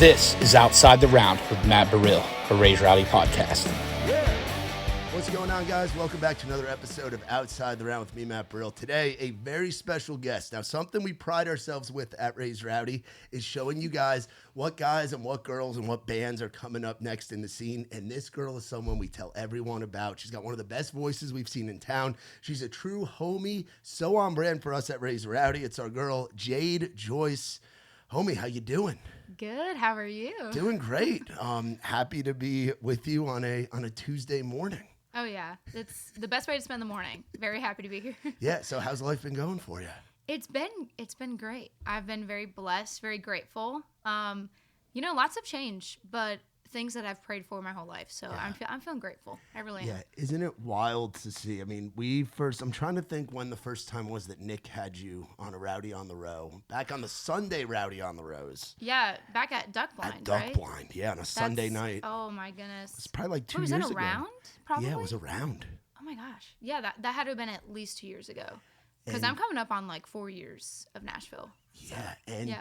This is Outside the Round with Matt Burrill, a Rowdy podcast. What's going on, guys? Welcome back to another episode of Outside the Round with me, Matt Burrill. Today, a very special guest. Now, something we pride ourselves with at Rowdy is showing you guys what guys and what girls and what bands are coming up next in the scene. And this girl is someone we tell everyone about. She's got one of the best voices we've seen in town. She's a true homie, so on brand for us at Rowdy. It's our girl, Joice. Homie, how you doing? Good. How are you? Doing great. Happy to be with you on a Tuesday morning. Oh yeah, it's the best way to spend the morning. Very happy to be here. Yeah. So how's life been going for you? It's been great. I've been very blessed, very grateful. Lots of change, but things that I've prayed for my whole life. So yeah. I'm feeling grateful. I really am. Yeah. Isn't it wild to see? I mean, I'm trying to think when the first time was that Nick had you on a Rowdy on the Row. Back on the Sunday Rowdy on the Rows. Yeah, back at Duck Blind, At Duck Blind, yeah, on a Sunday night. Oh my goodness. It's probably like 2 years ago. Was that around? Probably? Yeah, it was around. Oh my gosh. Yeah, that had to have been at least 2 years ago. Because I'm coming up on like 4 years of Nashville. Yeah,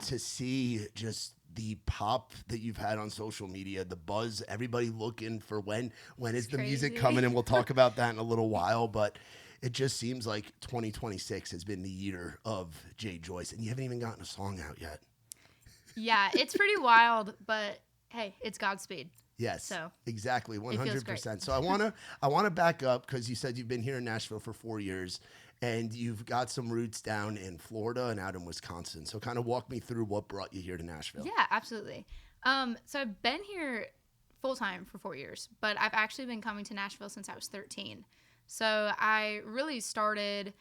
to see just the pop that you've had on social media, the buzz, everybody looking for when is the music coming, and we'll talk about that in a little while, but it just seems like 2026 has been the year of Joice, and you haven't even gotten a song out yet. Yeah, it's pretty wild, but hey, it's Godspeed. Yes, so exactly, 100%. So I wanna back up because you said you've been here in Nashville for 4 years. And you've got some roots down in Florida and out in Wisconsin. So kind of walk me through what brought you here to Nashville. Yeah, absolutely. So I've been here full-time for 4 years, but I've actually been coming to Nashville since I was 13. So I really started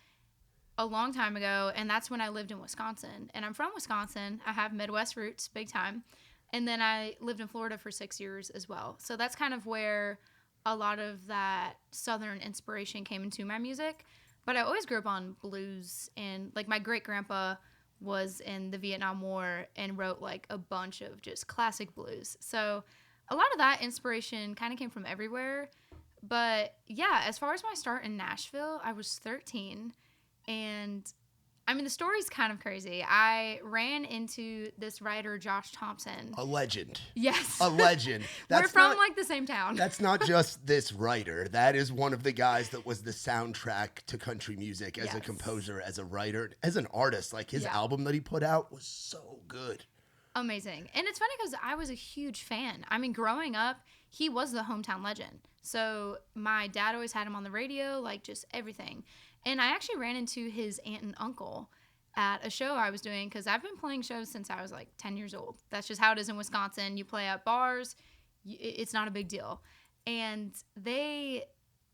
a long time ago, and that's when I lived in Wisconsin. And I'm from Wisconsin. I have Midwest roots, big time. And then I lived in Florida for 6 years as well. So that's kind of where a lot of that Southern inspiration came into my music. But I always grew up on blues, and like my great grandpa was in the Vietnam War and wrote like a bunch of just classic blues. So a lot of that inspiration kind of came from everywhere. But yeah, as far as my start in Nashville, I was 13, and I mean, the story's kind of crazy. I ran into this writer, Josh Thompson. A legend. Yes. A legend. We're from like the same town. That's not just this writer. That is one of the guys that was the soundtrack to country music as a composer, as a writer, as an artist. Like his album that he put out was so good. Amazing. And it's funny because I was a huge fan. I mean, growing up, he was the hometown legend. So my dad always had him on the radio, like just everything. And I actually ran into his aunt and uncle at a show I was doing because I've been playing shows since I was like 10 years old. That's just how it is in Wisconsin. You play at bars. It's not a big deal. And they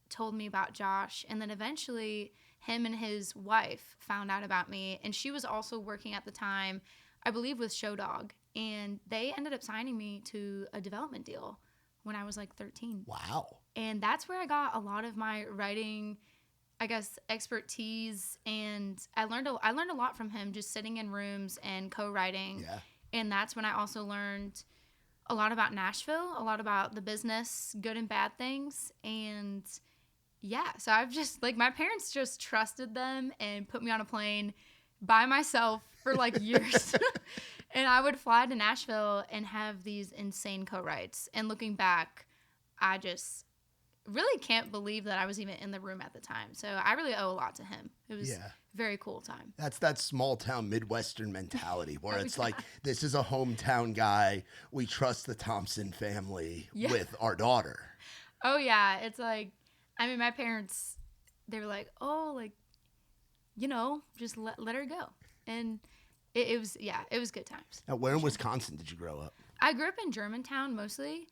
told me about Josh. And then eventually him and his wife found out about me. And she was also working at the time, I believe, with Show Dog. And they ended up signing me to a development deal when I was like 13. Wow. And that's where I got a lot of my writing, I guess, expertise, and I learned a lot from him just sitting in rooms and co-writing. Yeah. And that's when I also learned a lot about Nashville, a lot about the business, good and bad things. And yeah, so I've just, like, my parents just trusted them and put me on a plane by myself for like years. And I would fly to Nashville and have these insane co-writes. And looking back, I just really can't believe that I was even in the room at the time. So I really owe a lot to him. It was a very cool time. That's that small town Midwestern mentality where it's like, this is a hometown guy. We trust the Thompson family with our daughter. Oh yeah. It's like, I mean, my parents, they were like, oh, like, just let her go. And it was good times. Now, where in Wisconsin did you grow up? I grew up in Germantown mostly,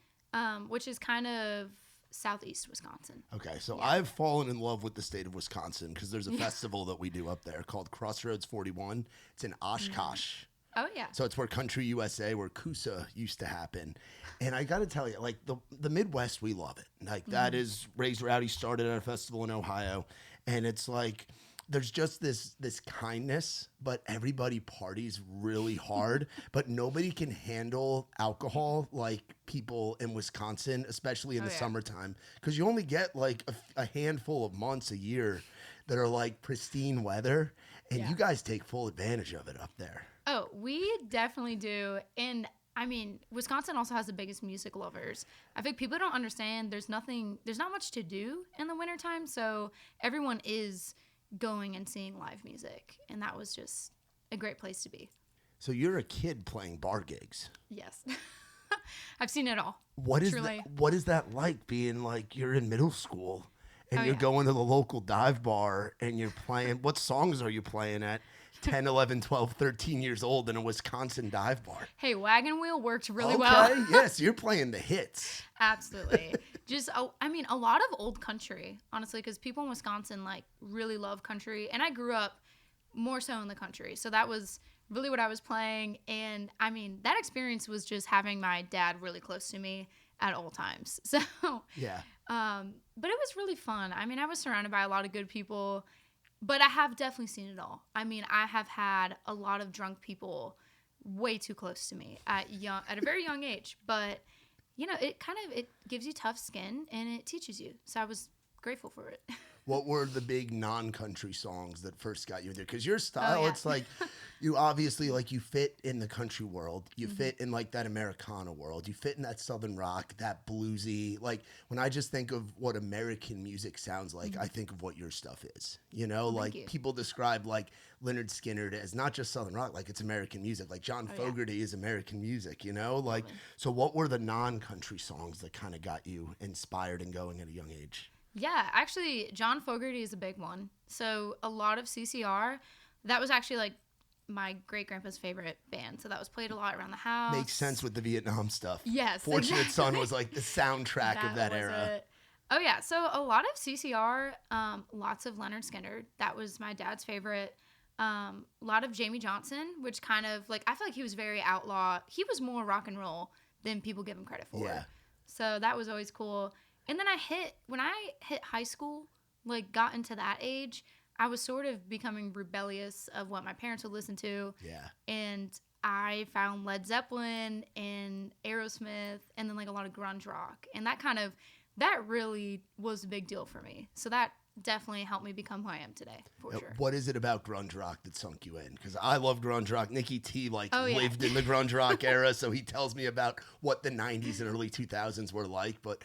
which is kind of southeast Wisconsin. Okay, so I've fallen in love with the state of Wisconsin because there's a festival that we do up there called Crossroads 41. It's in Oshkosh. Oh, yeah. So it's where Country USA, where Coosa used to happen. And I got to tell you, like, the Midwest, we love it. Like, that is, Rowdy started at a festival in Ohio. And it's like, there's just this kindness, but everybody parties really hard. But nobody can handle alcohol like people in Wisconsin, especially in the summertime. Because you only get, like, a handful of months a year that are, like, pristine weather. And you guys take full advantage of it up there. Oh, we definitely do. And I mean, Wisconsin also has the biggest music lovers. I think people don't understand there's not much to do in the wintertime, so everyone is going and seeing live music, and that was just a great place to be. So you're a kid playing bar gigs. Yes. I've seen it all. What is Truly. what is that like being like you're in middle school and Oh, you're yeah. going to the local dive bar and you're playing, what songs are you playing at 10, 11, 12, 13 years old in a Wisconsin dive bar? Hey, Wagon Wheel worked really Okay, well. yes, you're playing the hits. Absolutely. Just, I mean, a lot of old country, honestly, because people in Wisconsin, like, really love country. And I grew up more so in the country. So that was really what I was playing. And, I mean, that experience was just having my dad really close to me at all times. So, Yeah. but it was really fun. I mean, I was surrounded by a lot of good people, but I have definitely seen it all. I mean, I have had a lot of drunk people way too close to me at a very young age, but you know, it gives you tough skin and it teaches you. So I was grateful for it. What were the big non-country songs that first got you in there? Because your style, yeah. it's like you obviously like you fit in the country world. You fit in like that Americana world. You fit in that Southern rock, that bluesy. Like when I just think of what American music sounds like, I think of what your stuff is. You know, like you. people describe like Lynyrd Skynyrd as not just Southern rock, like it's American music. Like John Fogerty is American music, you know? Like, so what were the non-country songs that kind of got you inspired and going at a young age? Yeah, actually, John Fogerty is a big one. So a lot of CCR, that was actually like my great-grandpa's favorite band. So that was played a lot around the house. Makes sense with the Vietnam stuff. Yes, Fortunate Son exactly. was like the soundtrack of that was era. it. Oh, yeah. So a lot of CCR, lots of Lynyrd Skynyrd. That was my dad's favorite. A lot of Jamie Johnson, which kind of, like, I feel like he was very outlaw. He was more rock and roll than people give him credit for. Yeah. So that was always cool. And then when I hit high school, like got into that age, I was sort of becoming rebellious of what my parents would listen to. Yeah. And I found Led Zeppelin and Aerosmith and then like a lot of grunge rock. And that really was a big deal for me. So that definitely helped me become who I am today, for sure. What is it about grunge rock that sunk you in? Because I love grunge rock. Nicky T lived in the grunge rock era, so he tells me about what the 90s and early 2000s were like. But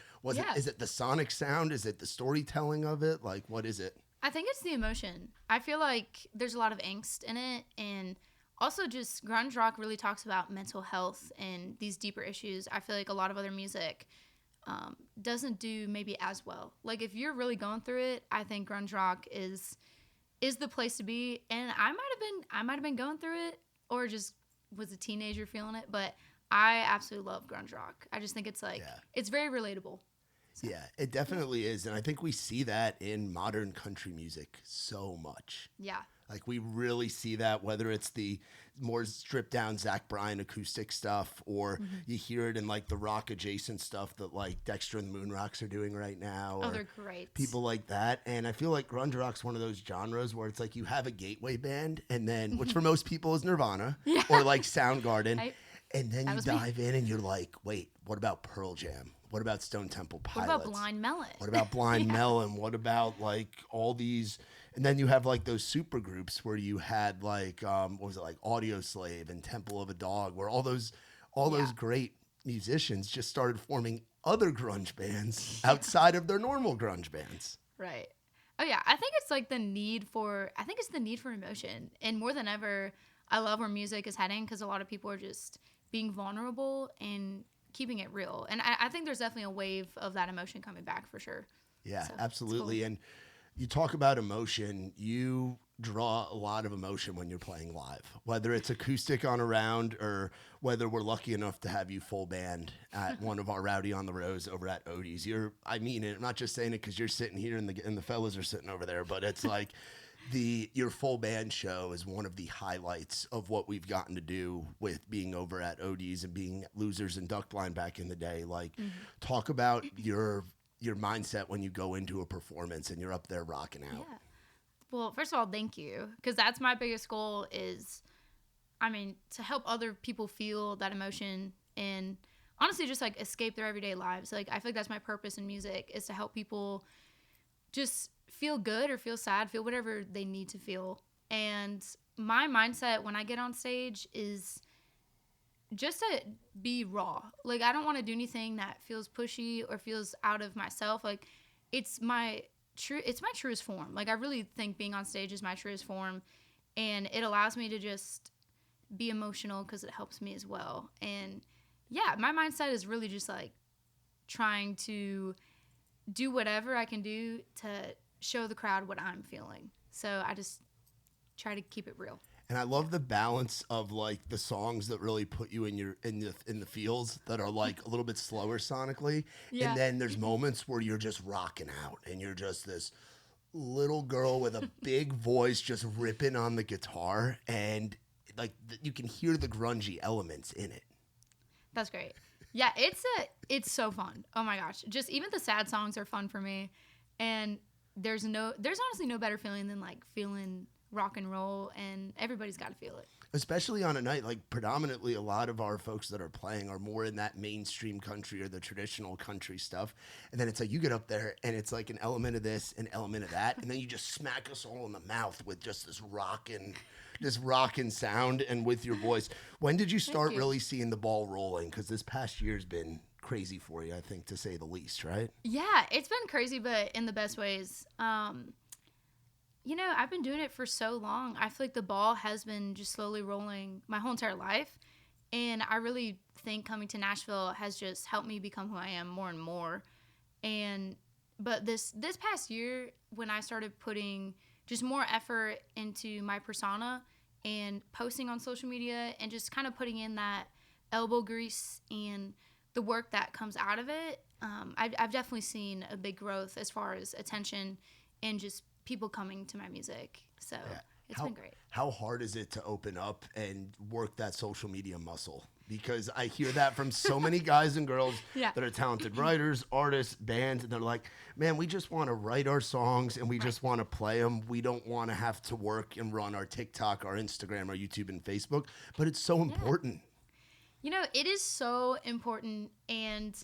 is it the sonic sound? Is it the storytelling of it? Like, what is it? I think it's the emotion. I feel like there's a lot of angst in it, and also just grunge rock really talks about mental health and these deeper issues. I feel like a lot of other music doesn't do maybe as well. Like if you're really going through it, I think grunge rock is the place to be. And I might have been going through it or just was a teenager feeling it, but I absolutely love grunge rock. I just think it's like it's very relatable. So. Yeah, it definitely is. And I think we see that in modern country music so much. Yeah. Like we really see that, whether it's the more stripped down Zach Bryan acoustic stuff, or you hear it in like the rock adjacent stuff that like Dexter and the Moonrocks are doing right now. Oh, or they're great. people like that. And I feel like grunge rock's one of those genres where it's like you have a gateway band, and then which for most people is Nirvana or like Soundgarden, and then you dive in and you're like, wait, what about Pearl Jam? What about Stone Temple Pilots? What about Blind Melon? What about Blind Melon? What about like all these? And then you have like those super groups where you had like what was it, like Audio Slave and Temple of a Dog, where all those great musicians just started forming other grunge bands outside of their normal grunge bands. Right. Oh yeah, I think it's like the need for emotion, and more than ever, I love where music is heading because a lot of people are just being vulnerable and keeping it real, and I think there's definitely a wave of that emotion coming back for sure. Yeah, so, absolutely. Cool. And you talk about emotion, you draw a lot of emotion when you're playing live, whether it's acoustic on a round or whether we're lucky enough to have you full band at one of our Rowdy on the Rows over at Odie's. I mean it. I'm not just saying it because you're sitting here and the fellas are sitting over there, but it's like your full band show is one of the highlights of what we've gotten to do with being over at Odie's and being losers and duck blind back in the day. Like, talk about your mindset when you go into a performance and you're up there rocking out. Yeah. Well, first of all, thank you, because that's my biggest goal is, I mean, to help other people feel that emotion and honestly just like escape their everyday lives. Like, I feel like that's my purpose in music, is to help people just feel good or feel sad, feel whatever they need to feel. And my mindset when I get on stage is just to be raw. Like, I don't want to do anything that feels pushy or feels out of myself. Like, it's my truest form. Like, I really think being on stage is my truest form, and it allows me to just be emotional because it helps me as well. And yeah, my mindset is really just like trying to do whatever I can do to show the crowd what I'm feeling. So I just try to keep it real. And I love the balance of like the songs that really put you in the feels that are like a little bit slower sonically. Yeah. And then there's moments where you're just rocking out and you're just this little girl with a big voice just ripping on the guitar, and like you can hear the grungy elements in it. That's great. Yeah, it's so fun. Oh my gosh. Just even the sad songs are fun for me. And there's honestly no better feeling than like feeling rock and roll, and everybody's got to feel it. Especially on a night like predominantly a lot of our folks that are playing are more in that mainstream country or the traditional country stuff. And then it's like you get up there and it's like an element of this, an element of that. And then you just smack us all in the mouth with just this rockin' sound and with your voice. When did you start really seeing the ball rolling? Because this past year's been crazy for you, I think, to say the least, right? Yeah, it's been crazy, but in the best ways. You know, I've been doing it for so long. I feel like the ball has been just slowly rolling my whole entire life. And I really think coming to Nashville has just helped me become who I am more and more. But this past year, when I started putting just more effort into my persona and posting on social media and just kind of putting in that elbow grease and the work that comes out of it, I've definitely seen a big growth as far as attention and just people coming to my music. So it's been great. How hard is it to open up and work that social media muscle? Because I hear that from so many guys and girls that are talented writers, artists, bands, and they're like, man, we just want to write our songs and we just want to play them. We don't want to have to work and run our TikTok, our Instagram, our YouTube, and Facebook. But it's so important. You know, it is so important, and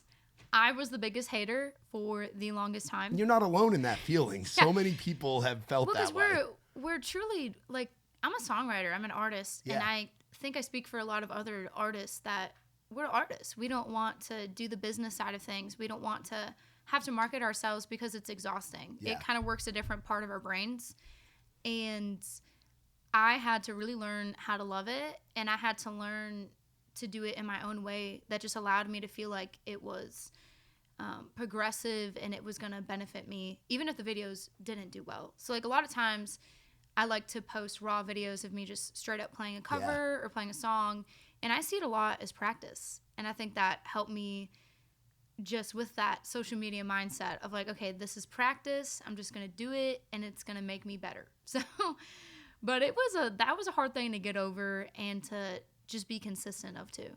I was the biggest hater for the longest time. You're not alone in that feeling. So many people have felt that way. Because we're truly, like, I'm a songwriter. I'm an artist. And I think I speak for a lot of other artists that we're artists. We don't want to do the business side of things. We don't want to have to market ourselves because it's exhausting. It kind of works a different part of our brains. And I had to really learn how to love it. And I had to learn to do it in my own way that just allowed me to feel like it was progressive and it was going to benefit me, even if the videos didn't do well. So like a lot of times I like to post raw videos of me just straight up playing a cover or playing a song. And I see it a lot as practice. And I think that helped me just with that social media mindset of like, okay, this is practice. I'm just going to do it and it's going to make me better. So, but that was a hard thing to get over and to just be consistent of too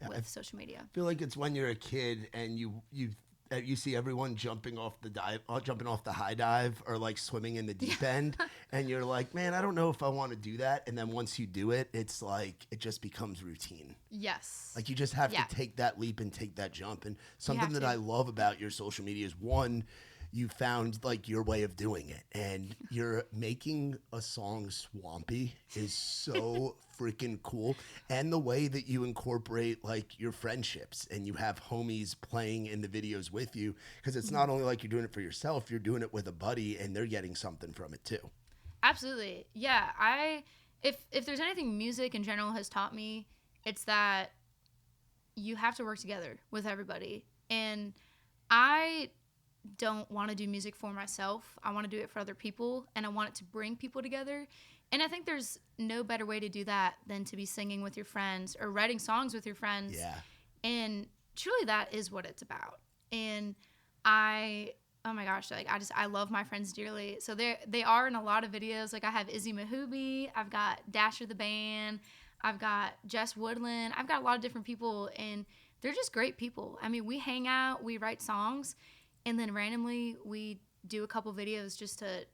with social media. I feel like it's when you're a kid and you see everyone jumping off the high dive or like swimming in the deep end, and you're like, man, I don't know if I want to do that. And then once you do it, it's like it just becomes routine. Yes. Like you just have to take that leap and take that jump. And something that I love about your social media is one, you found like your way of doing it, and you're making a song swampy is so freaking cool. And the way that you incorporate like your friendships and you have homies playing in the videos with you, because it's not only like you're doing it for yourself, you're doing it with a buddy and they're getting something from it too. Absolutely. Yeah. If there's anything music in general has taught me, it's that you have to work together with everybody. And I don't want to do music for myself. I want to do it for other people, and I want it to bring people together. And I think there's no better way to do that than to be singing with your friends or writing songs with your friends. Yeah. And truly that is what it's about. And oh my gosh, like I love my friends dearly. So they are in a lot of videos. Like I have Izzy Mahubi, I've got Dasher the band, I've got Jess Woodland, I've got a lot of different people, and they're just great people. I mean, we hang out, we write songs, and then randomly we do a couple videos just to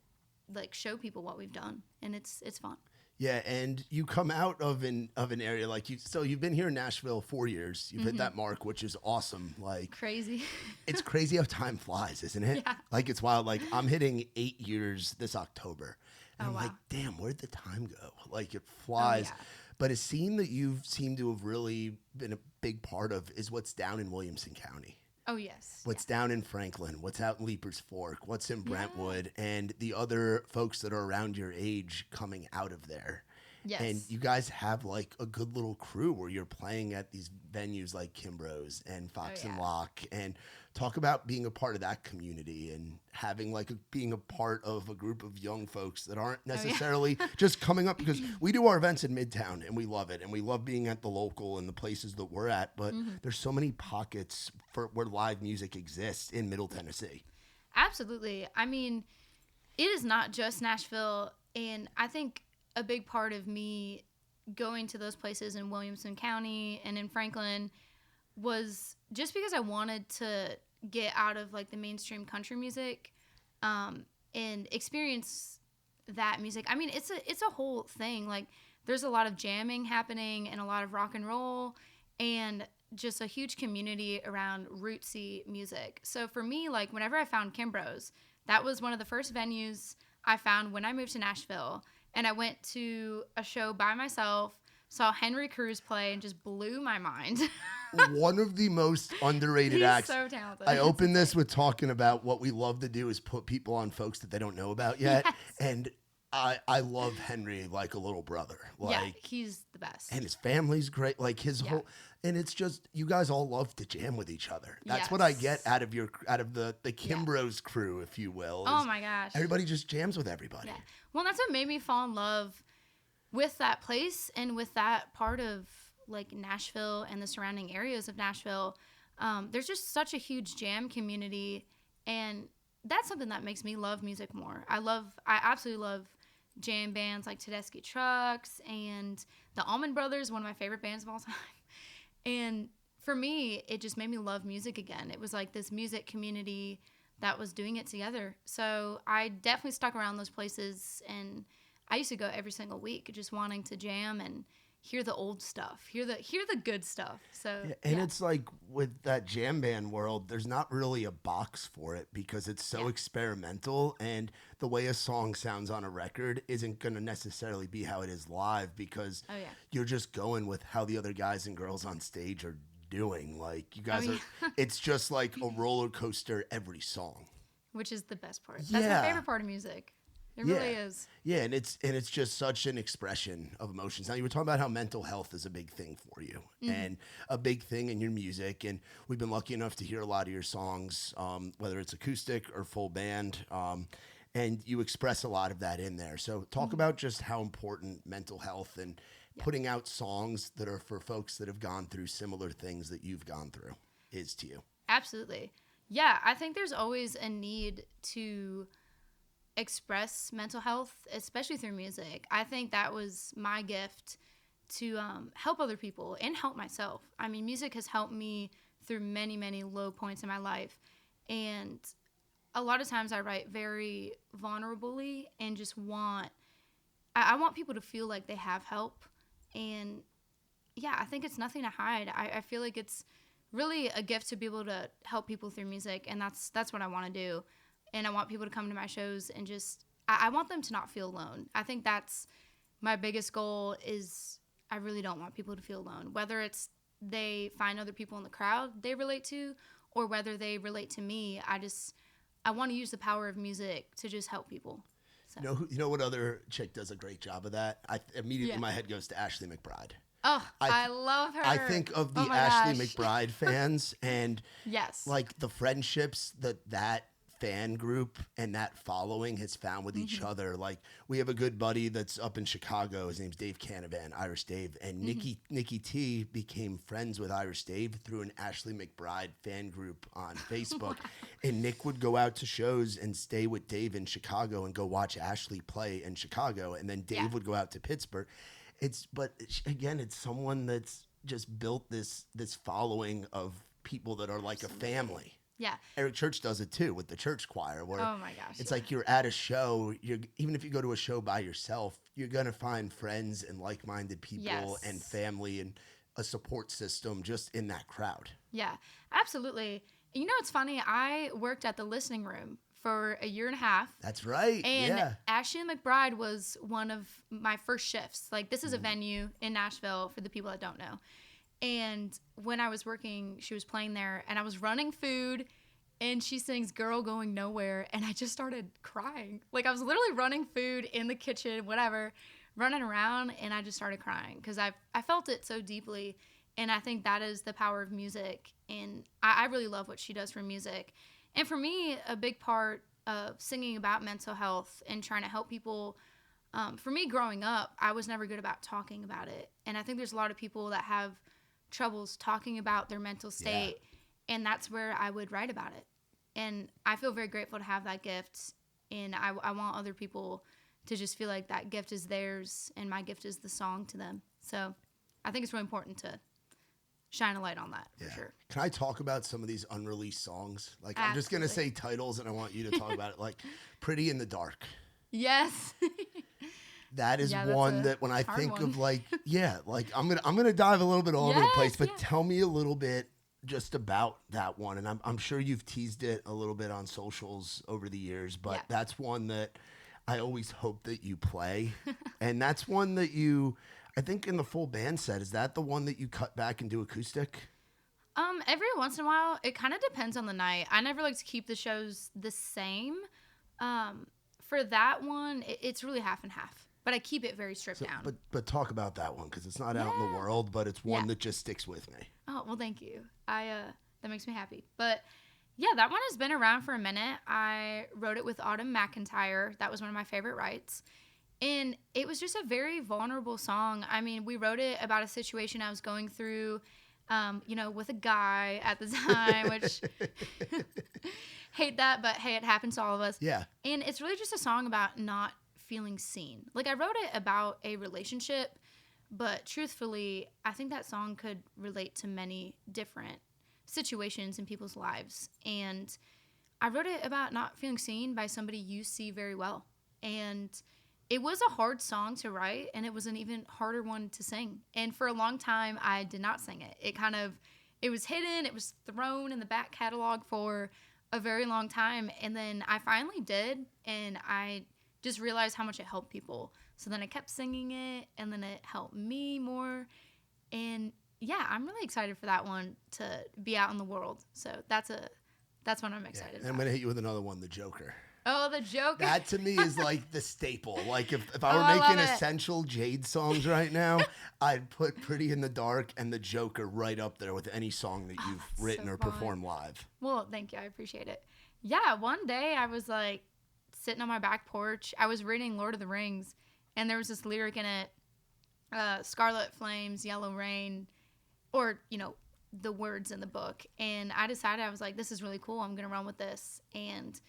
like show people what we've done, and it's fun. Yeah, and you come out of an area like you've been here in Nashville 4 years. You've hit that mark, which is awesome. Like crazy. It's crazy how time flies, isn't it? Yeah. Like it's wild. Like I'm hitting 8 years this October. And I'm wow. like, damn, where'd the time go? Like it flies. Oh, yeah. But a scene that you seem to have really been a big part of is what's down in Williamson County. Oh, yes. What's down in Franklin, what's out in Leaper's Fork, what's in Brentwood, and the other folks that are around your age coming out of there. Yes. And you guys have like a good little crew where you're playing at these venues like Kimbrough's and Fox and Lock, and talk about being a part of that community and having like being a part of a group of young folks that aren't necessarily just coming up, because we do our events in Midtown and we love it and we love being at the local and the places that we're at, but there's so many pockets for where live music exists in Middle Tennessee. Absolutely. I mean, it is not just Nashville, and I think a big part of me going to those places in Williamson County and in Franklin was just because I wanted to get out of like the mainstream country music and experience that music. I mean, it's a whole thing. Like, there's a lot of jamming happening and a lot of rock and roll and just a huge community around rootsy music. So for me, like, whenever I found Kimbrough's, that was one of the first venues I found when I moved to Nashville. And I went to a show by myself, saw Henry Cruz play, and just blew my mind. One of the most underrated acts. He's so talented. I opened this with talking about what we love to do is put people on folks that they don't know about yet. Yes. And I love Henry like a little brother. Like, he's the best. And his family's great. Like his whole, and it's just, you guys all love to jam with each other. That's what I get out of the Kimbrough's crew, if you will. Oh my gosh. Everybody just jams with everybody. Yeah. Well, that's what made me fall in love with that place and with that part of like Nashville and the surrounding areas of Nashville. There's just such a huge jam community, and that's something that makes me love music more. I absolutely love jam bands like Tedeschi Trucks and the Allman Brothers, one of my favorite bands of all time. And for me, it just made me love music again. It was like this music community that was doing it together. So I definitely stuck around those places, and I used to go every single week just wanting to jam and hear the old stuff, hear the good stuff. So it's like with that jam band world, there's not really a box for it because it's so experimental, and the way a song sounds on a record isn't going to necessarily be how it is live, because you're just going with how the other guys and girls on stage are doing. Like, you guys are, it's just like a roller coaster every song, which is the best part. That's my favorite part of music. It really is. Yeah, and it's just such an expression of emotions. Now, you were talking about how mental health is a big thing for you, and a big thing in your music. And we've been lucky enough to hear a lot of your songs, whether it's acoustic or full band, and you express a lot of that in there. So talk about just how important mental health and putting out songs that are for folks that have gone through similar things that you've gone through is to you. Absolutely. Yeah, I think there's always a need to express mental health, especially through music. I think that was my gift to help other people and help myself. I mean, music has helped me through many, many low points in my life. And a lot of times I write very vulnerably and just I want people to feel like they have help. And yeah, I think it's nothing to hide. I feel like it's really a gift to be able to help people through music. And that's what I want to do. And I want people to come to my shows and just, I want them to not feel alone. I think that's my biggest goal. Is I really don't want people to feel alone, whether it's they find other people in the crowd they relate to, or whether they relate to me. I want to use the power of music to just help people. So. You know what other chick does a great job of that? Immediately my head goes to Ashley McBride. Oh, I love her. I think of the Ashley McBride fans and like the friendships that fan group and that following has found with each other. Like, we have a good buddy that's up in Chicago. His name's Dave Canavan, Irish Dave, and Nikki T became friends with Irish Dave through an Ashley McBride fan group on Facebook. And Nick would go out to shows and stay with Dave in Chicago and go watch Ashley play in Chicago, and then Dave would go out to Pittsburgh. But again, it's someone that's just built this following of people that are like a family. Yeah. Eric Church does it too with the church choir, where oh my gosh, it's like you're at a show, even if you go to a show by yourself, you're going to find friends and like-minded people and family and a support system just in that crowd. Yeah, absolutely. You know, it's funny. I worked at the listening room for a year and a half. That's right. And yeah. Ashley McBride was one of my first shifts. Like, this is a venue in Nashville for the people that don't know. And when I was working, she was playing there, and I was running food, and she sings Girl Going Nowhere, and I just started crying. Like, I was literally running food in the kitchen, whatever, running around, and I just started crying because I felt it so deeply. And I think that is the power of music. And I really love what she does for music. And for me, a big part of singing about mental health and trying to help people, for me growing up, I was never good about talking about it. And I think there's a lot of people that have troubles talking about their mental state. Yeah. And that's where I would write about it. And I feel very grateful to have that gift. And I want other people to just feel like that gift is theirs and my gift is the song to them. So I think it's really important to shine a light on that for sure. Can I talk about some of these unreleased songs? Like, I'm just going to say titles and I want you to talk about it. Like Pretty in the Dark. Yes. That is one that when I think of like, like I'm going to dive a little bit all over the place, but tell me a little bit just about that one. And I'm sure you've teased it a little bit on socials over the years, but that's one that I always hope that you play. And that's one that I think in the full band set, is that the one that you cut back and do acoustic? Every once in a while, it kind of depends on the night. I never like to keep the shows the same. For that one, it's really half and half, but I keep it very stripped down. But talk about that one, because it's not out in the world, but it's one that just sticks with me. Oh, well, thank you. That makes me happy. But yeah, that one has been around for a minute. I wrote it with Autumn McIntyre. That was one of my favorite writes. And it was just a very vulnerable song. I mean, we wrote it about a situation I was going through, with a guy at the time, which hate that, but hey, it happens to all of us. Yeah. And it's really just a song about not feeling seen. Like, I wrote it about a relationship, but truthfully, I think that song could relate to many different situations in people's lives. And I wrote it about not feeling seen by somebody you see very well. And it was a hard song to write, and it was an even harder one to sing. And for a long time, I did not sing it. It was hidden. It was thrown in the back catalog for a very long time. And then I finally did, and I just realized how much it helped people. So then I kept singing it, and then it helped me more. And yeah, I'm really excited for that one to be out in the world. So that's what I'm excited about. And I'm going to hit you with another one, The Joker. Oh, The Joker. That to me is like the staple. Like if I were making essential Jade songs right now, I'd put Pretty in the Dark and The Joker right up there with any song that you've written or performed live. Well, thank you. I appreciate it. Yeah, one day I was like sitting on my back porch. I was reading Lord of the Rings, and there was this lyric in it, Scarlet Flames, Yellow Rain, or, the words in the book. And I decided, I was like, this is really cool. I'm going to run with this. And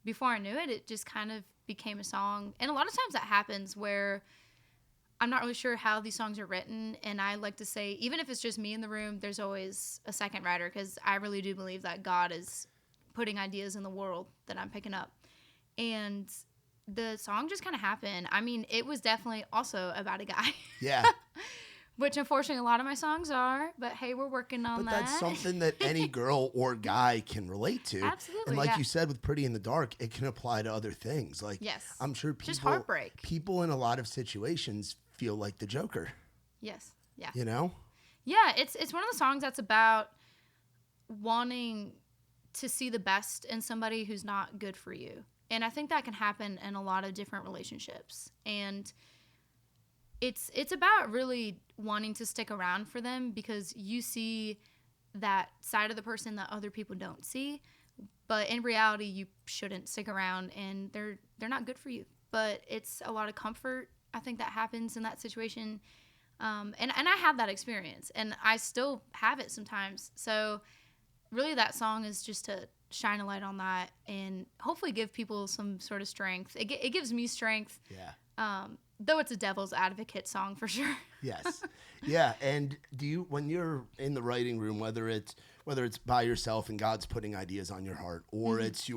before I knew it, it just kind of became a song. And a lot of times that happens where I'm not really sure how these songs are written. And I like to say, even if it's just me in the room, there's always a second writer, because I really do believe that God is putting ideas in the world that I'm picking up. And the song just kind of happened. I mean, it was definitely also about a guy. Yeah. Which, unfortunately, a lot of my songs are. But, hey, we're working on that. But that's something that any girl or guy can relate to. Absolutely, and like you said, with Pretty in the Dark, it can apply to other things. Like, yes. I'm sure just heartbreak. People in a lot of situations feel like the Joker. Yes. Yeah. Yeah, it's one of the songs that's about wanting to see the best in somebody who's not good for you. And I think that can happen in a lot of different relationships. And it's about really wanting to stick around for them, because you see that side of the person that other people don't see. But in reality, you shouldn't stick around, and they're not good for you. But it's a lot of comfort, I think, that happens in that situation. And I had that experience, and I still have it sometimes. So really that song is just to shine a light on that and hopefully give people some sort of strength. It gives me strength. Yeah. Though it's a devil's advocate song for sure. Yes. Yeah. And when you're in the writing room, whether it's by yourself and God's putting ideas on your heart, or it's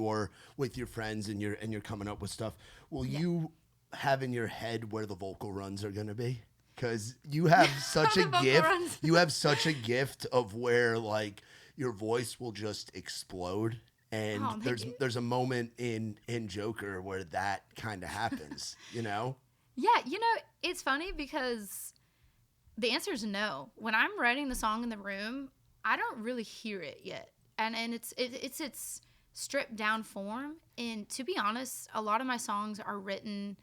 with your friends and you're coming up with stuff, will you have in your head where the vocal runs are going to be? Because you have such a gift. You have such a gift of where like your voice will just explode And Oh, thank there's you. there's a moment in Joker where that kind of happens, you know? Yeah, it's funny because the answer is no. When I'm writing the song in the room, I don't really hear it yet, and it's its stripped down form. And to be honest, a lot of my songs are written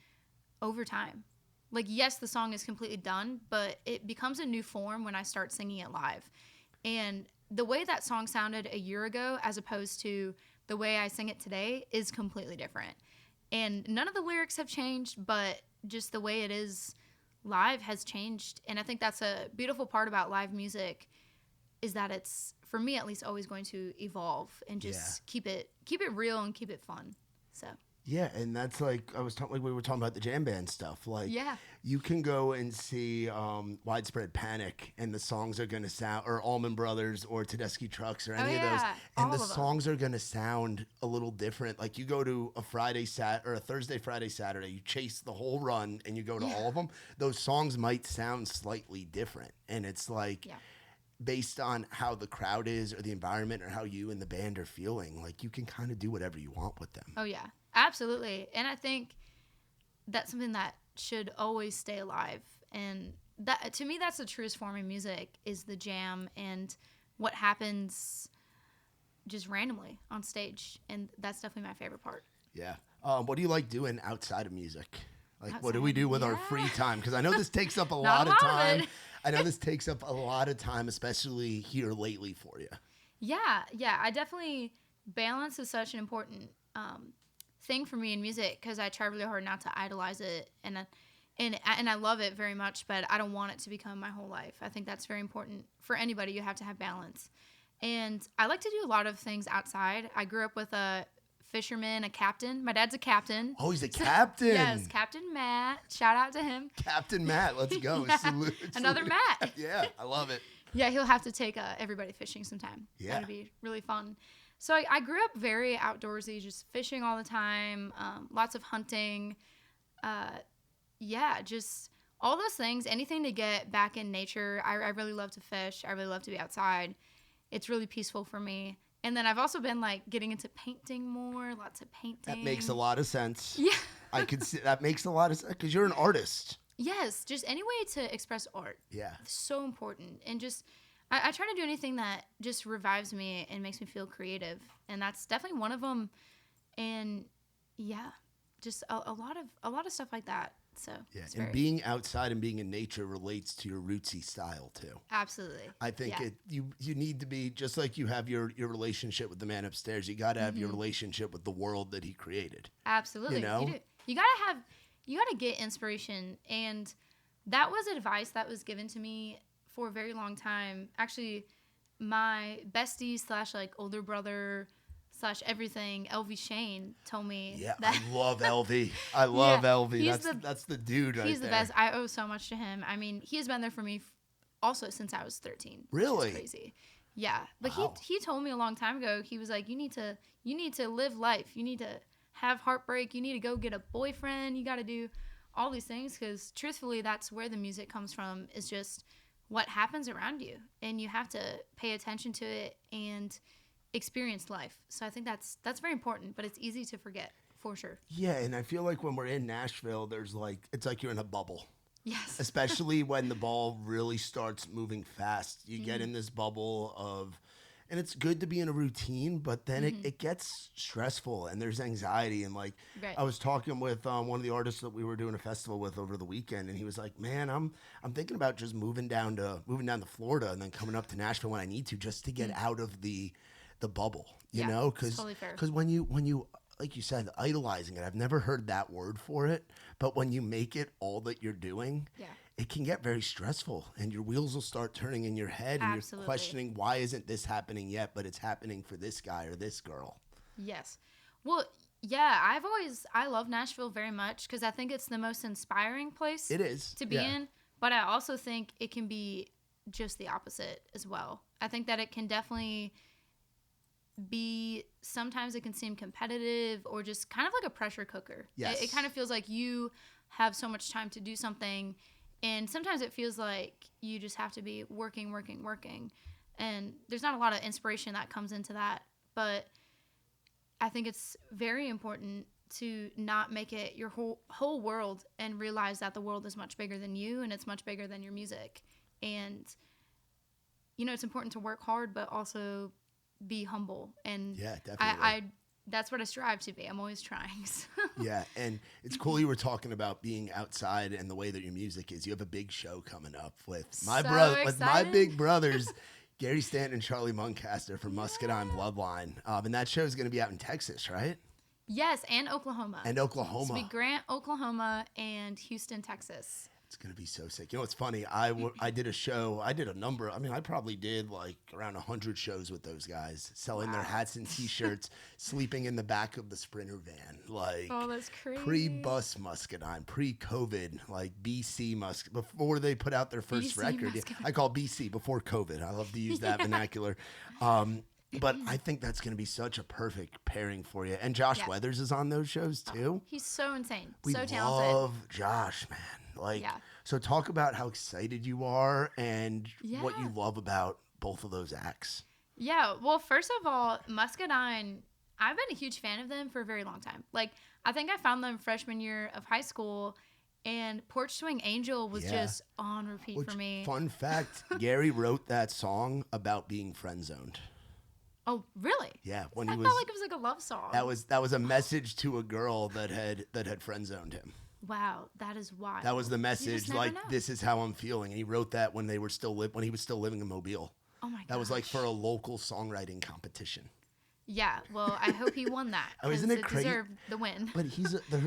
over time. Like, yes, the song is completely done, but it becomes a new form when I start singing it live. And the way that song sounded a year ago, as opposed to the way I sing it today, is completely different. And none of the lyrics have changed, but just the way it is live has changed. And I think that's a beautiful part about live music, is that it's, for me at least, always going to evolve and just keep it real and keep it fun. So Yeah, and that's like we were talking about the jam band stuff. Like, yeah. you can go and see Widespread Panic, and the songs are going to sound, or Allman Brothers, or Tedeschi Trucks, or any of those, and all the of them. songs are going to sound a little different. Like, you go to a Thursday, Friday, Saturday, you chase the whole run, and you go to all of them. Those songs might sound slightly different, and it's like. Yeah. Based on how the crowd is or the environment or how you and the band are feeling, like, you can kind of do whatever you want with them. Oh, yeah, absolutely. And I think that's something that should always stay alive. And that, to me, that's the truest form of music, is the jam and what happens just randomly on stage. And that's definitely my favorite part. Yeah. What do you like doing outside of music? Like, what do we do with our free time? Because I know this takes up a lot of time. I know this takes up a lot of time, especially here lately for you. Yeah. I definitely, balance is such an important thing for me in music, because I try really hard not to idolize it, and I love it very much, but I don't want it to become my whole life. I think that's very important for anybody. You have to have balance, and I like to do a lot of things outside. I grew up with a fisherman, a captain. My dad's a captain. Oh, he's a captain. Yes, Captain Matt. Shout out to him. Captain Matt, let's go. Yeah. Salute. Another Matt. Yeah, I love it. Yeah, he'll have to take everybody fishing sometime. Yeah. That'd be really fun. So I grew up very outdoorsy, just fishing all the time, lots of hunting. Just all those things, anything to get back in nature. I really love to fish. I really love to be outside. It's really peaceful for me. And then I've also been like getting into painting more, lots of painting. That makes a lot of sense. Yeah. I could see that makes a lot of sense because you're an artist. Yes, just any way to express art. Yeah. It's so important. And just, I try to do anything that just revives me and makes me feel creative. And that's definitely one of them. And yeah, just a lot of stuff like that. So yeah, and being outside and being in nature relates to your rootsy style too. Absolutely. I think you need to be, just like you have your relationship with the man upstairs, you got to have your relationship with the world that he created. Absolutely. You know? You gotta get inspiration. And that was advice that was given to me for a very long time. Actually, my bestie / like older brother / everything, LV Shane, told me. Yeah, that I love LV. I love LV. He's That's the dude right there. He's the best. I owe so much to him. I mean, he has been there for me also since I was 13. Really? Which is crazy. Yeah. But Wow. he told me a long time ago, he was like, you need to live life. You need to have heartbreak. You need to go get a boyfriend. You got to do all these things, because truthfully, that's where the music comes from, is just what happens around you. And you have to pay attention to it and experience life. So I think that's very important, but it's easy to forget, for sure. Yeah, and I feel like when we're in Nashville, it's like you're in a bubble. Yes. Especially when the ball really starts moving fast. You get in this bubble of, and it's good to be in a routine, but then it gets stressful and there's anxiety. And like, Right. I was talking with one of the artists that we were doing a festival with over the weekend, and he was like, man, I'm thinking about just moving down to Florida and then coming up to Nashville when I need to, just to get out of the bubble, you know? Because totally fair. when you like you said, idolizing it, I've never heard that word for it, but when you make it all that you're doing, it can get very stressful, and your wheels will start turning in your head, and Absolutely. you're questioning, why isn't this happening yet, but it's happening for this guy or this girl. Yes. Well, yeah, I love Nashville very much, because I think it's the most inspiring place It is to be in, but I also think it can be just the opposite as well. I think that it can definitely be, sometimes it can seem competitive or just kind of like a pressure cooker. Yes. It kind of feels like you have so much time to do something, and sometimes it feels like you just have to be working, and there's not a lot of inspiration that comes into that. But I think it's very important to not make it your whole world and realize that the world is much bigger than you and it's much bigger than your music. And, you know, it's important to work hard, but also be humble. And Yeah, definitely. I that's what I strive to be. I'm always trying. So. Yeah, and it's cool you were talking about being outside and the way that your music is. You have a big show coming up with my with my big brothers, Gary Stanton and Charlie Muncaster from Muscadine Bloodline. And that show is going to be out in Texas, right? Yes, and Oklahoma. And Oklahoma. It's going to be Grant, Oklahoma, and Houston, Texas. It's going to be so sick. You know, it's funny. I did a show. I did a number. I mean, I probably did like around 100 shows with those guys, selling their hats and T-shirts, sleeping in the back of the Sprinter van. Like, oh, that's crazy. Pre-bus Muscadine, pre-COVID, like BC before they put out their first BC record. Muscadine. I call BC before COVID. I love to use that vernacular. But I think that's going to be such a perfect pairing for you. And Josh Weathers is on those shows too. He's so insane. We so talented. love Josh, man. Like, so talk about how excited you are and what you love about both of those acts. Yeah. Well, first of all, Muscadine, I've been a huge fan of them for a very long time. Like, I think I found them freshman year of high school, and Porch Swing Angel was just on repeat for me. Fun fact, Gary wrote that song about being friend zoned. Oh, really? Yeah, I felt like it was like a love song. That was a message to a girl that had friend zoned him. Wow, that is wild. That was the message. Like, know. this is how I'm feeling. And he wrote that when he was still living in Mobile. Oh my god. That was like for a local songwriting competition. Yeah, well, I hope he won that. Oh, isn't it crazy? Deserved the win. But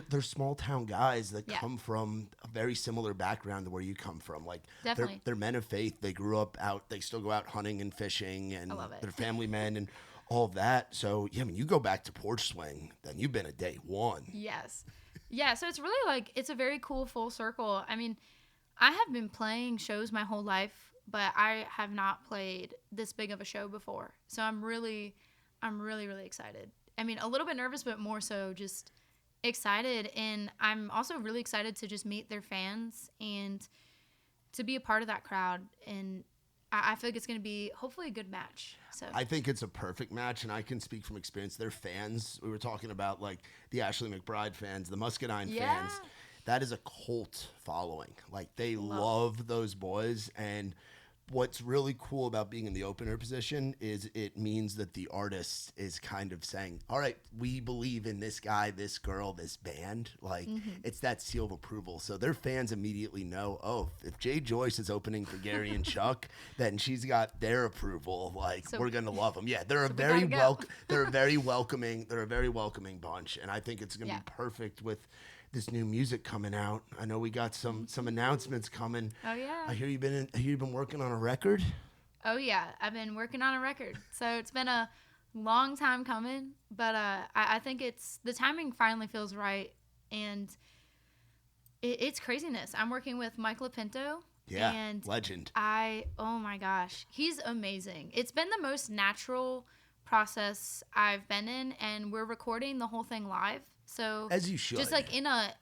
they're small town guys that come from a very similar background to where you come from. Like, definitely. They're men of faith. They grew up out. They still go out hunting and fishing, and they're family men and all of that. So yeah, I mean, you go back to Porch Swing, then you've been a day one. Yes. Yeah, so it's really like, it's a very cool full circle. I mean, I have been playing shows my whole life, but I have not played this big of a show before. So I'm really, really excited. I mean, a little bit nervous, but more so just excited. And I'm also really excited to just meet their fans and to be a part of that crowd. And I feel like it's going to be hopefully a good match. So I think it's a perfect match, and I can speak from experience. Their fans, we were talking about like the Ashley McBride fans, the Muscadine fans. That is a cult following. Like, they love those boys. And what's really cool about being in the opener position is it means that the artist is kind of saying, all right, we believe in this guy, this girl, this band. Like, it's that seal of approval. So their fans immediately know, oh, if Joice is opening for Gary and Chuck, then she's got their approval. Like, we're going to love them. Yeah, they're a very welcoming bunch. And I think it's going to be perfect with this new music coming out. I know we got some announcements coming. Oh yeah. I hear you've been working on a record. Oh yeah, I've been working on a record. So it's been a long time coming, but I think the timing finally feels right, and it's craziness. I'm working with Mike LaPinto. Yeah, and legend. Oh my gosh, he's amazing. It's been the most natural process I've been in, and we're recording the whole thing live. So as you should, just like in a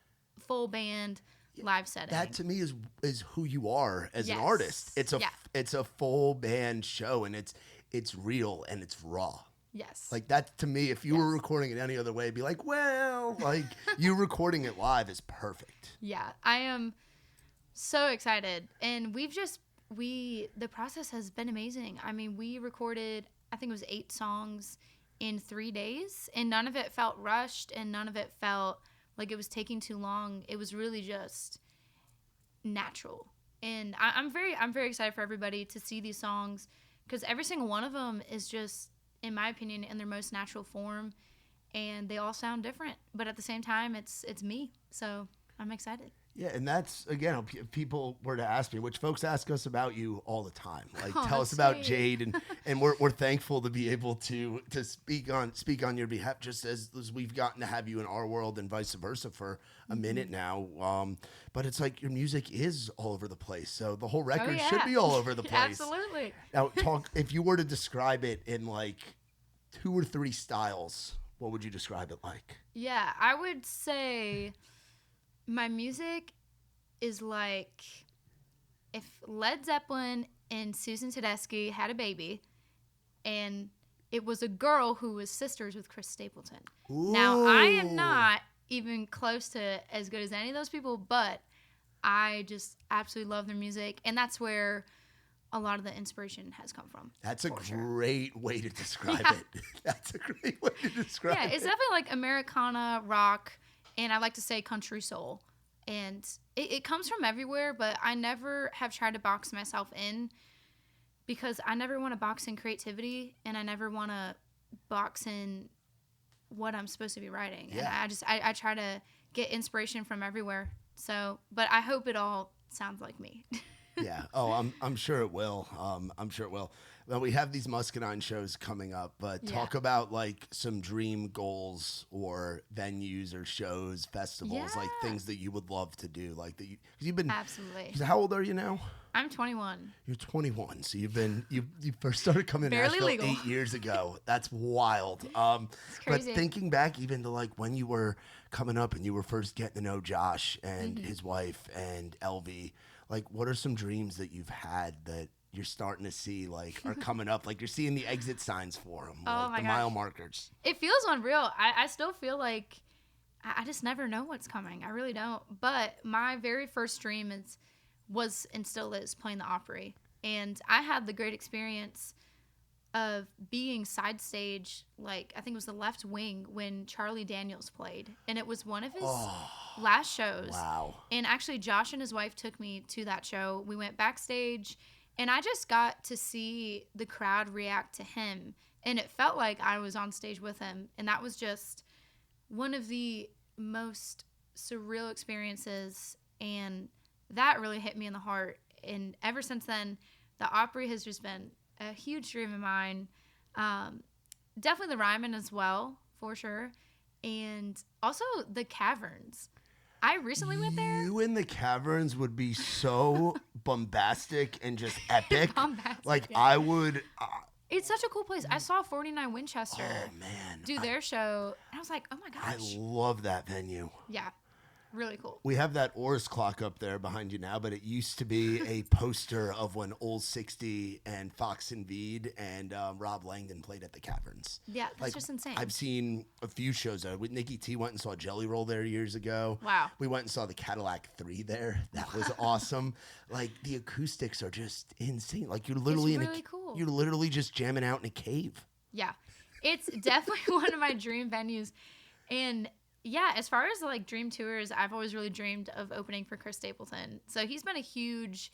full band live setting. That to me is who you are as an artist. It's a full band show, and it's real and it's raw. Yes. Like, that to me, if you were recording it any other way, it'd be like, well, like, you recording it live is perfect. Yeah, I am so excited, and the process has been amazing. I mean, we recorded, I think it was 8 songs in 3 days, and none of it felt rushed, and none of it felt like it was taking too long. It was really just natural, and I'm very excited for everybody to see these songs, because every single one of them is just, in my opinion, in their most natural form, and they all sound different, but at the same time, it's me. So I'm excited. Yeah, and that's, again, if people were to ask me, which folks ask us about you all the time. Like, oh, tell us sweet. about Jade, and we're thankful to be able to speak on your behalf, just as we've gotten to have you in our world and vice versa for a minute now. But it's like your music is all over the place, so the whole record should be all over the place. Absolutely. Now, if you were to describe it in like 2 or 3 styles, what would you describe it like? Yeah, I would say my music is like if Led Zeppelin and Susan Tedeschi had a baby, and it was a girl who was sisters with Chris Stapleton. Ooh. Now, I am not even close to as good as any of those people, but I just absolutely love their music, and that's where a lot of the inspiration has come from. That's a great way to describe it. That's a great way to describe it. Yeah, it's definitely like Americana rock, and I like to say country soul. And it comes from everywhere, but I never have tried to box myself in because I never want to box in creativity, and I never want to box in what I'm supposed to be writing. Yeah. And I try to get inspiration from everywhere. So, but I hope it all sounds like me. Yeah. Oh, I'm sure it will. I'm sure it will. Well, we have these Muscadine shows coming up, but talk about like some dream goals or venues or shows, festivals, like things that you would love to do, like that. Because you've been absolutely. How old are you now? I'm 21. You're 21, so you first started coming to Nashville legal. 8 years ago. That's wild. It's crazy. But thinking back even to like when you were coming up and you were first getting to know Josh and his wife and Elvie. Like, what are some dreams that you've had that you're starting to see, like, are coming up? Like, you're seeing the exit signs for them, like the mile markers. It feels unreal. I still feel like I just never know what's coming. I really don't. But my very first dream was and still is playing the Opry. And I had the great experience of being side stage, like, I think it was the left wing when Charlie Daniels played. And it was one of his last shows. Wow. And actually, Josh and his wife took me to that show. We went backstage, and I just got to see the crowd react to him. And it felt like I was on stage with him. And that was just one of the most surreal experiences. And that really hit me in the heart. And ever since then, the Opry has just been a huge dream of mine. Definitely the Ryman as well, for sure. And also the Caverns. I recently went there. You in the Caverns would be so bombastic and just epic. Like, yeah. I would... it's such a cool place. I saw 49 Winchester man, do their show. And I was like, oh my gosh. I love that venue. Yeah. Really cool. We have that Oars clock up there behind you now, but it used to be a poster of when Old 60 and Fox and Veed and Rob Langdon played at the Caverns. Yeah, that's just insane. I've seen a few shows there. Nikki T went and saw Jelly Roll there years ago. Wow. We went and saw the Cadillac 3 there. That was awesome. Like, the acoustics are just insane. Like, you're literally cool. You're literally just jamming out in a cave. Yeah. It's definitely one of my dream venues. And yeah, as far as like dream tours, I've always really dreamed of opening for Chris Stapleton. So he's been a huge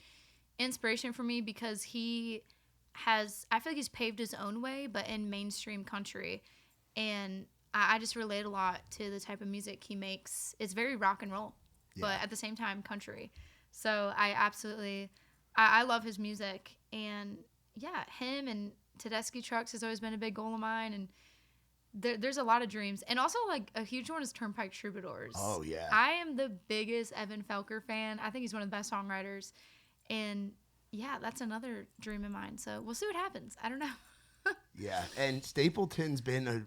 inspiration for me because I feel like he's paved his own way, but in mainstream country. And I just relate a lot to the type of music he makes. It's very rock and roll, but at the same time, country. So I love his music. And yeah, him and Tedeschi Trucks has always been a big goal of mine. And there's a lot of dreams. And also, like, a huge one is Turnpike Troubadours. Oh, yeah. I am the biggest Evan Felker fan. I think he's one of the best songwriters. And, yeah, that's another dream of mine. So we'll see what happens. I don't know. Yeah, and Stapleton's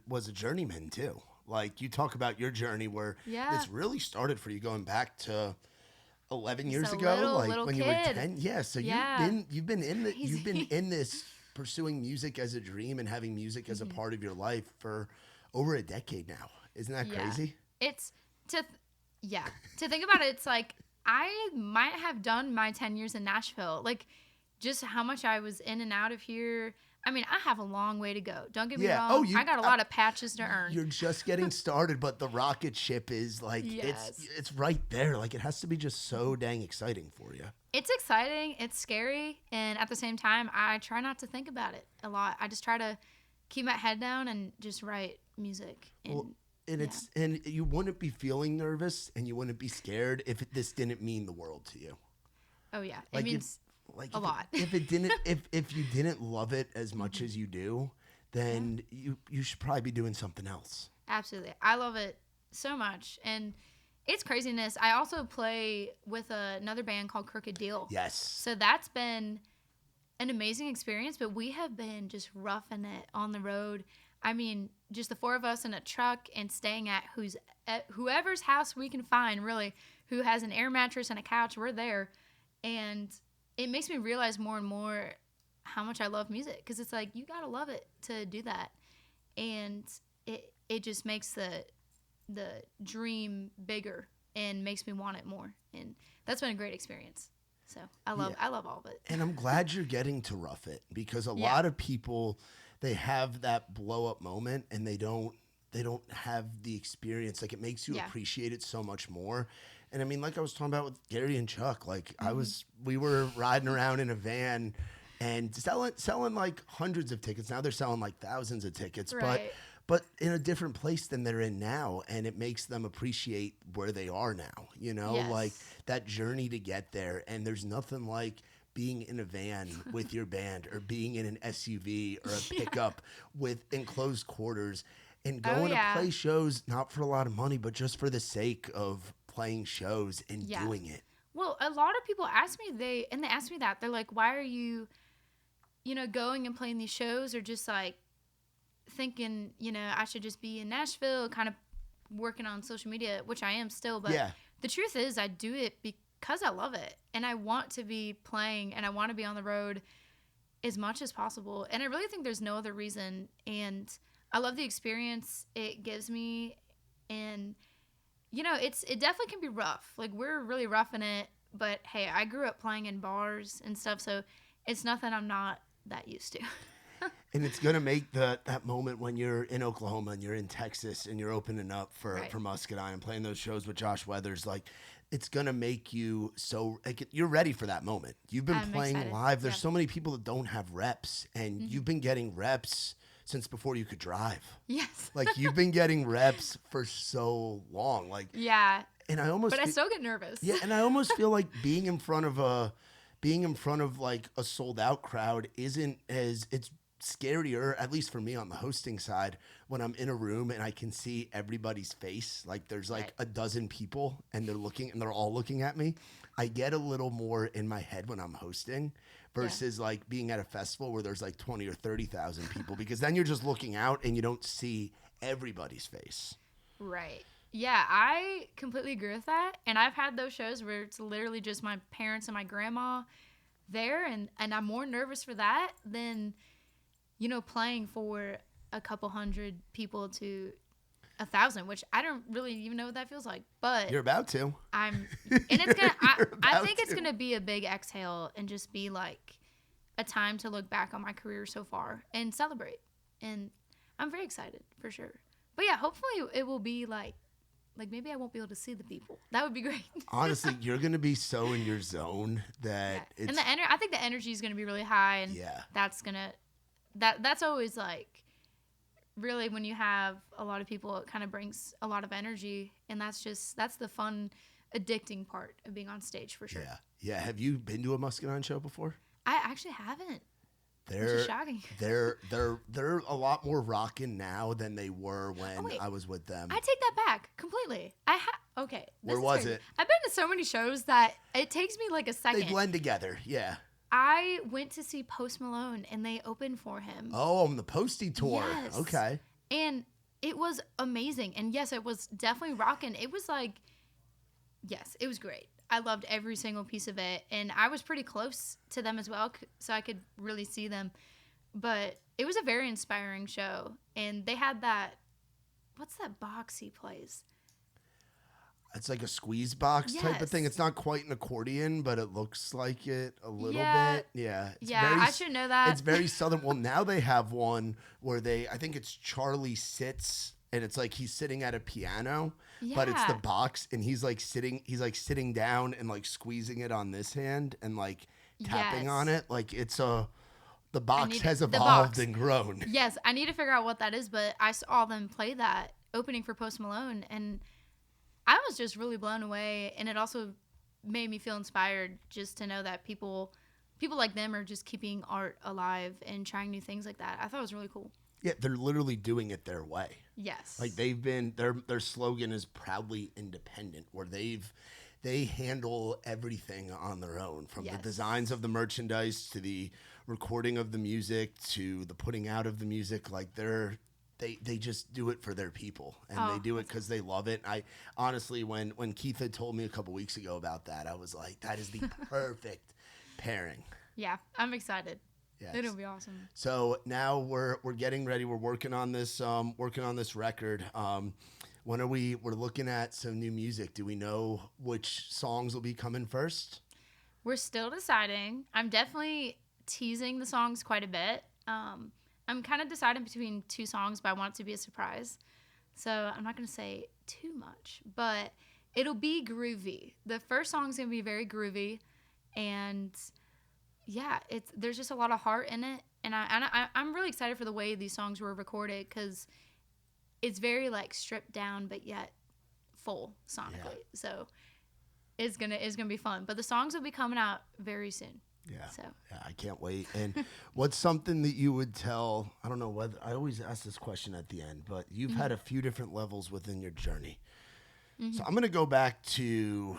was a journeyman, too. Like, you talk about your journey where this really started for you going back to 11 years ago. Little when kid. You were 10. Yeah, so you've been in this pursuing music as a dream and having music as a part of your life for over a decade now. Isn't that crazy? It's to think about it. It's like I might have done my 10 years in Nashville. Like, just how much I was in and out of here. I mean, I have a long way to go. Don't get me wrong. I got a lot of patches to earn. You're just getting started, but the rocket ship is like, it's right there. Like, it has to be just so dang exciting for you. It's exciting. It's scary. And at the same time, I try not to think about it a lot. I just try to keep my head down and just write music. And you wouldn't be feeling nervous and you wouldn't be scared if this didn't mean the world to you. Oh, yeah. It means a lot. If you didn't love it as much as you do, then you should probably be doing something else. Absolutely. I love it so much. And it's craziness. I also play with another band called Crooked Deal. Yes. So that's been an amazing experience, but we have been just roughing it on the road. I mean, just the four of us in a truck and staying at whoever's house we can find, really, who has an air mattress and a couch. We're there. And it makes me realize more and more how much I love music, because it's like, you got to love it to do that. and it just makes the dream bigger and makes me want it more. And that's been a great experience. So I love all of it. And I'm glad you're getting to rough it, because a lot of people, they have that blow up moment and they don't have the experience. Like, it makes you appreciate it so much more. And I mean, like I was talking about with Gary and Chuck, like we were riding around in a van and selling like hundreds of tickets. Now they're selling like thousands of tickets, Right. but in a different place than they're in now. And it makes them appreciate where they are now, you know, like that journey to get there. And there's nothing like being in a van with your band, or being in an SUV or a pickup with enclosed quarters, and going to play shows, not for a lot of money, but just for the sake of playing shows and doing it. Well, a lot of people ask me, they ask me that. They're like, why are you, going and playing these shows, or just like thinking, I should just be in Nashville, kind of working on social media, which I am still. But the truth is, I do it because I love it, and I want to be playing, and I want to be on the road as much as possible. And I really think there's no other reason. And I love the experience it gives me. And, it definitely can be rough. Like, we're really roughing it. But, hey, I grew up playing in bars and stuff, so it's nothing I'm not that used to. And it's going to make that moment when you're in Oklahoma and you're in Texas and you're opening up for Muscadine and playing those shows with Josh Weathers, like, it's going to make you so, like, you're ready for that moment. You've been playing excited. Live. There's so many people that don't have reps, and you've been getting reps since before you could drive. Yes. Like, you've been getting reps for so long. Like, yeah. And I still get nervous. Yeah, and I almost feel like being in front of like a sold out crowd isn't as, it's scarier, at least for me on the hosting side, when I'm in a room and I can see everybody's face. Like, there's like a dozen people and they're all looking at me. I get a little more in my head when I'm hosting versus like being at a festival where there's like 20 or 30,000 people, because then you're just looking out and you don't see everybody's face. Right. Yeah, I completely agree with that. And I've had those shows where it's literally just my parents and my grandma there, and I'm more nervous for that than, playing for a couple hundred people to 1,000, which I don't really even know what that feels like. But you're about to. I think it's gonna be a big exhale and just be like a time to look back on my career so far and celebrate. And I'm very excited for sure. But yeah, hopefully it will be like maybe I won't be able to see the people. That would be great. Honestly, you're going to be so in your zone that it's... And I think the energy is going to be really high, and that's going to... That's always like... Really, when you have a lot of people, it kind of brings a lot of energy, and that's the fun, addicting part of being on stage for sure. Yeah. Have you been to a Muscadine show before? I actually haven't. Which is shocking. They're a lot more rockin' now than they were when I was with them. I take that back completely. Okay. Where was it? I've been to so many shows that it takes me like a second. They blend together. Yeah. I went to see Post Malone, and they opened for him. Oh, on the Posty tour. Yes. Okay. And it was amazing. And yes, it was definitely rocking. It was like, yes, it was great. I loved every single piece of it. And I was pretty close to them as well, so I could really see them. But it was a very inspiring show. And they had that, what's that box he plays? It's like a squeeze box type of thing. It's not quite an accordion, but it looks like it a little bit. Yeah. I should know that. It's very Southern. Well, now they have one where I think it's Charlie Sits, and it's like he's sitting at a piano, but it's the box, and he's like sitting down and like squeezing it on this hand and like tapping on it. Like the box has evolved and grown. Yes, I need to figure out what that is, but I saw them play that opening for Post Malone, and I was just really blown away, and it also made me feel inspired just to know that people like them are just keeping art alive and trying new things like that. I thought it was really cool. Yeah, they're literally doing it their way. Yes. Like their slogan is proudly independent, where they handle everything on their own, from the designs of the merchandise to the recording of the music to the putting out of the music. Like they just do it for their people, and they do it because they love it. I honestly, when Keith had told me a couple weeks ago about that, I was like, that is the perfect pairing. Yeah, I'm excited. Yes. It'll be awesome. So now we're getting ready. We're working on this record. When are we're looking at some new music? Do we know which songs will be coming first? We're still deciding. I'm definitely teasing the songs quite a bit. I'm kind of deciding between 2 songs, but I want it to be a surprise. So I'm not going to say too much, but it'll be groovy. The first song is going to be very groovy, and yeah, there's just a lot of heart in it, and I'm really excited for the way these songs were recorded because it's very like stripped down, but yet full sonically. Yeah. So it's gonna be fun. But the songs will be coming out very soon. Yeah. So yeah, I can't wait. And what's something that you would tell? I don't know whether I always ask this question at the end, but you've had a few different levels within your journey. So I'm gonna go back to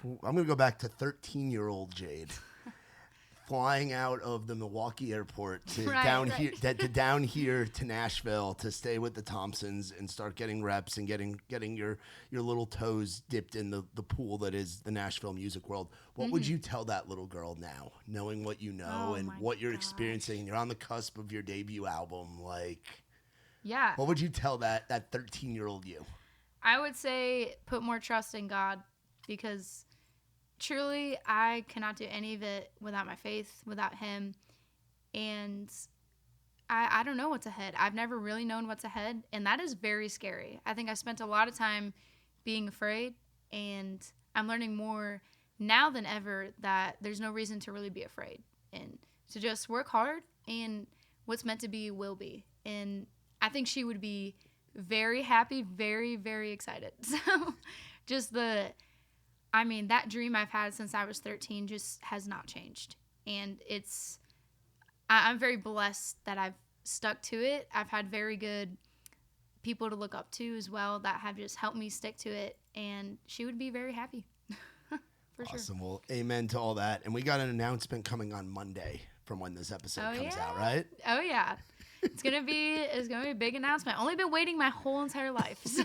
13-year-old Jade. Flying out of the Milwaukee airport to down here to Nashville to stay with the Thompsons and start getting reps and getting your little toes dipped in the pool that is the Nashville music world. What would you tell that little girl now, knowing what you know and what you're experiencing? You're on the cusp of your debut album. What would you tell that 13-year-old you? I would say put more trust in God, because truly, I cannot do any of it without my faith, without Him. And I don't know what's ahead. I've never really known what's ahead, and that is very scary. I think I spent a lot of time being afraid, and I'm learning more now than ever that there's no reason to really be afraid, and to just work hard, and what's meant to be will be. And I think she would be very happy, very, very excited. So just that dream I've had since I was 13 just has not changed. And I'm very blessed that I've stuck to it. I've had very good people to look up to as well that have just helped me stick to it. And she would be very happy. For awesome. sure. Well, amen to all that. And we got an announcement coming on Monday from when this episode comes out, right? Oh, yeah. It's gonna be a big announcement. Only been waiting my whole entire life. So.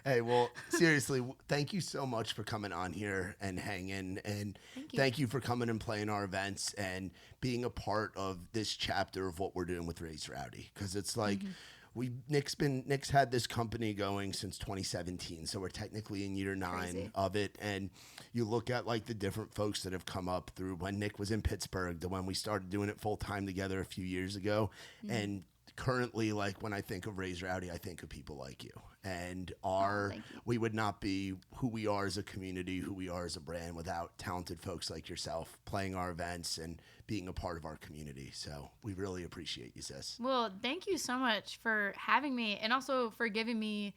Hey, well, seriously, thank you so much for coming on here and hanging, and thank you for coming and playing our events and being a part of this chapter of what we're doing with Raised Rowdy. Because it's like Nick's had this company going since 2017, so we're technically in year 9 of it. And you look at like the different folks that have come up through when Nick was in Pittsburgh to when we started doing it full time together a few years ago, and currently, like when I think of Raised Rowdy, I think of people like you, and we would not be who we are as a community, who we are as a brand, without talented folks like yourself playing our events and being a part of our community. So we really appreciate you, sis. Well, thank you so much for having me, and also for giving me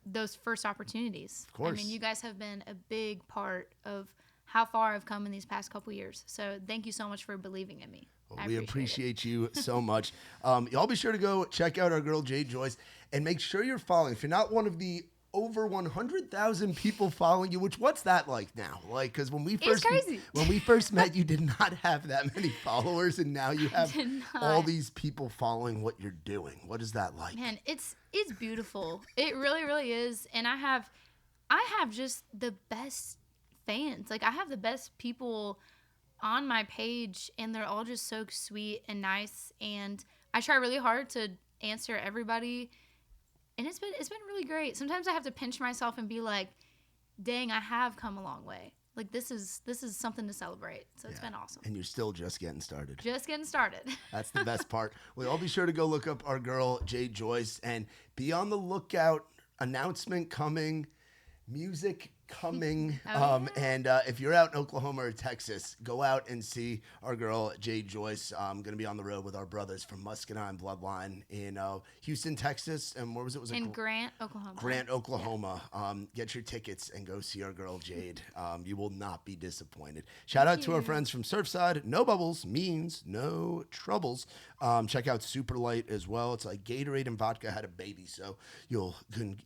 those first opportunities. Of course. I mean, you guys have been a big part of how far I've come in these past couple years. So thank you so much for believing in me. Well, we appreciate you so much. Y'all be sure to go check out our girl, Joice, and make sure you're following. If you're not one of the over 100,000 people following you, what's that like now? Like, because when we first met, you did not have that many followers, and now you have all these people following what you're doing. What is that like? Man, it's beautiful. It really, really is. And I have just the best fans. Like, I have the best people on my page, and they're all just so sweet and nice. And I try really hard to answer everybody. And it's been really great. Sometimes I have to pinch myself and be like, dang, I have come a long way. Like, this is something to celebrate. So it's been awesome. And you're still just getting started. Just getting started. That's the best part. Well, I'll be sure to go look up our girl, Joice, and be on the lookout. Announcement coming. Music coming. And if you're out in Oklahoma or Texas, go out and see our girl Joice. I'm going to be on the road with our brothers from Muscadine Bloodline in Houston, Texas. And where was it? In Grant, Oklahoma. Grant, Oklahoma. Yeah. Get your tickets and go see our girl Jade. You will not be disappointed. Shout out to our friends from Surfside. No bubbles means no troubles. Check out Super Light as well. It's like Gatorade and vodka had a baby, so you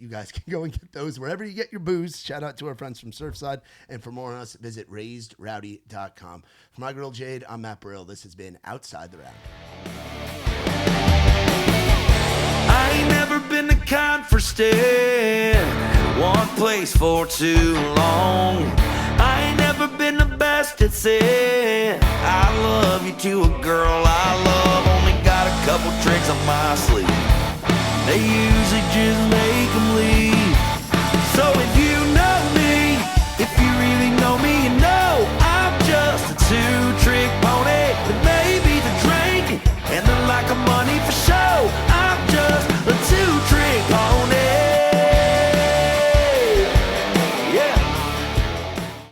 guys can go and get those wherever you get your booze. Shout out to our friends from Surfside. And for more on us, visit raisedrowdy.com. For my girl Jade, I'm Matt Burrill. This has been Outside the Round. I ain't never been the kind for staying in one place for too long. I ain't never been the best that said I love you to a girl I love. Only got a couple tricks on my sleeve, they usually just make 'em leave.